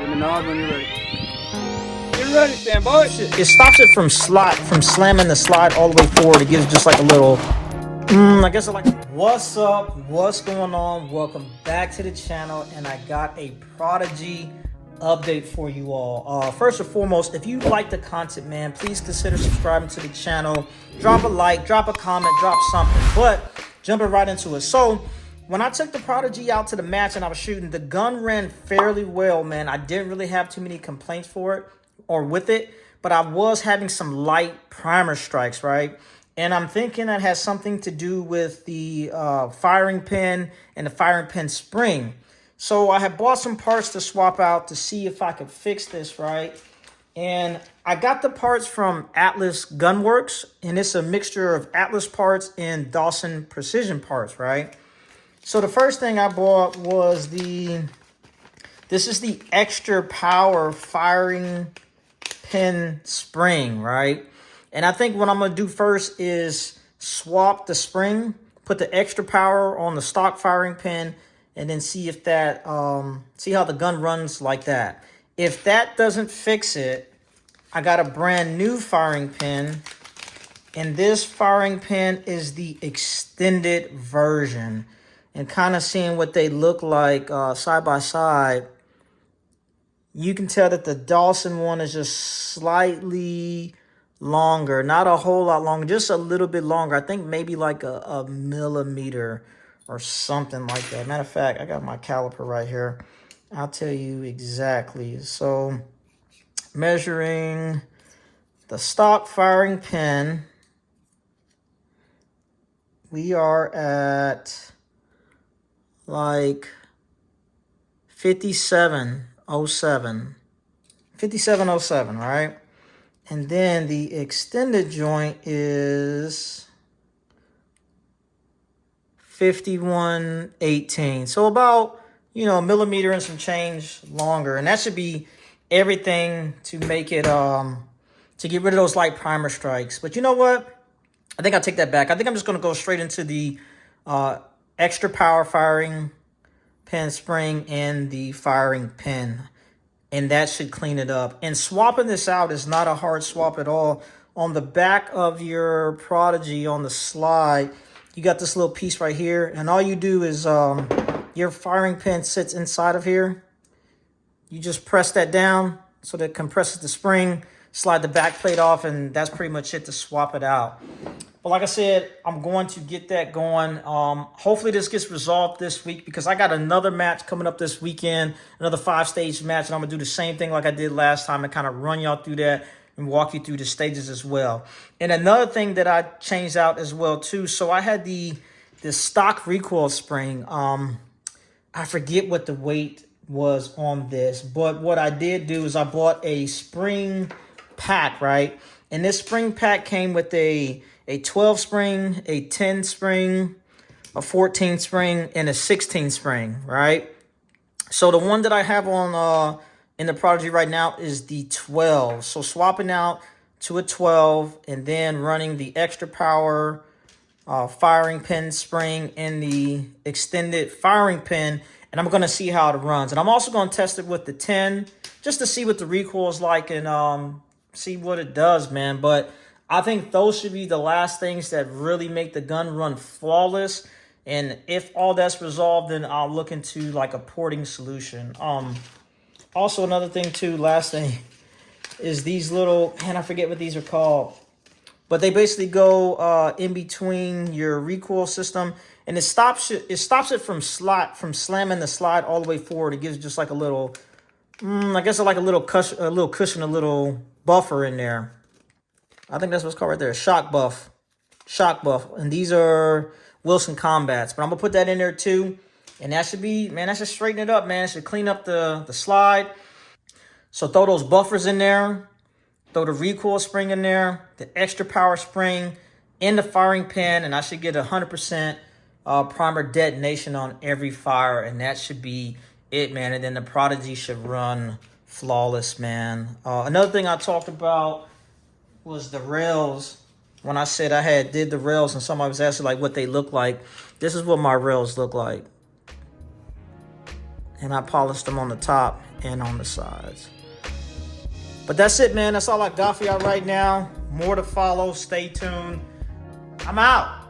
Give me nods when you're ready. Get ready, stand by. It stops it from slamming the slide all the way forward. It gives just like a little, I guess I like. What's up? What's going on? Welcome back to the channel, and I got a Prodigy update for you all. First and foremost, if you like the content, man, please consider subscribing to the channel. Drop a like, drop a comment, drop something. But jumping right into it. So when I took the Prodigy out to the match and I was shooting, the gun ran fairly well, man. I didn't really have too many complaints for it or with it, but I was having some light primer strikes, right? And I'm thinking that has something to do with the firing pin and the firing pin spring. So I had bought some parts to swap out to see if I could fix this, right? And I got the parts from Atlas Gunworks, and it's a mixture of Atlas parts and Dawson Precision parts, right? So the first thing I bought was this is the extra power firing pin spring, right? And I think what I'm going to do first is swap the spring, put the extra power on the stock firing pin, and then see if that, see how the gun runs like that. If that doesn't fix it, I got a brand new firing pin, and this firing pin is the extended version. And kind of seeing what they look like side by side, you can tell that the Dawson one is just slightly longer, not a whole lot longer, just a little bit longer. I think maybe like a millimeter or something like that. Matter of fact, I got my caliper right here. I'll tell you exactly. So measuring the stock firing pin, we are at like 5707, right? And then the extended joint is 5118. So about, a millimeter and some change longer. And that should be everything to make it, to get rid of those light primer strikes. But you know what? I think I'll take that back. I think I'm just going to go straight into the extra power firing pin spring and the firing pin. And that should clean it up. And swapping this out is not a hard swap at all. On the back of your Prodigy, on the slide, you got this little piece right here. And all you do is your firing pin sits inside of here. You just press that down so that it compresses the spring, slide the back plate off, and that's pretty much it to swap it out. But like I said, I'm going to get that going. Hopefully this gets resolved this week, because I got another match coming up this weekend, another 5-stage match, and I'm going to do the same thing like I did last time and kind of run y'all through that and walk you through the stages as well. And another thing that I changed out as well too, so I had the stock recoil spring. I forget what the weight was on this, but what I did do is I bought a spring pack, right? And this spring pack came with a 12 spring, a 10 spring, a 14 spring, and a 16 spring, right? So the one that I have on in the Prodigy right now is the 12. So swapping out to a 12 and then running the extra power firing pin spring and the extended firing pin, and I'm going to see how it runs. And I'm also going to test it with the 10 just to see what the recoil is like and see what it does, man. But I think those should be the last things that really make the gun run flawless. And if all that's resolved, then I'll look into like a porting solution. Also another thing too, last thing, is these little, man, I forget what these are called, but they basically go in between your recoil system, and it stops it from slamming the slide all the way forward. It gives just like a little, I guess like a little cushion, a little buffer in there. I think that's what's called right there, shock buff. And these are Wilson Combats, but I'm gonna put that in there too. And that should be, man, that should straighten it up, man. It should clean up the slide. So throw those buffers in there, throw the recoil spring in there, the extra power spring, in the firing pin, and I should get 100% primer detonation on every fire, and that should be it, man. And then the Prodigy should run flawless, man. Another thing I talked about was the rails. When I said I did the rails and somebody was asking like what they look like, this is what my rails look like. and I polished them on the top and on the sides. But that's it, man. That's all I got for y'all right now. More to follow. Stay tuned. I'm out.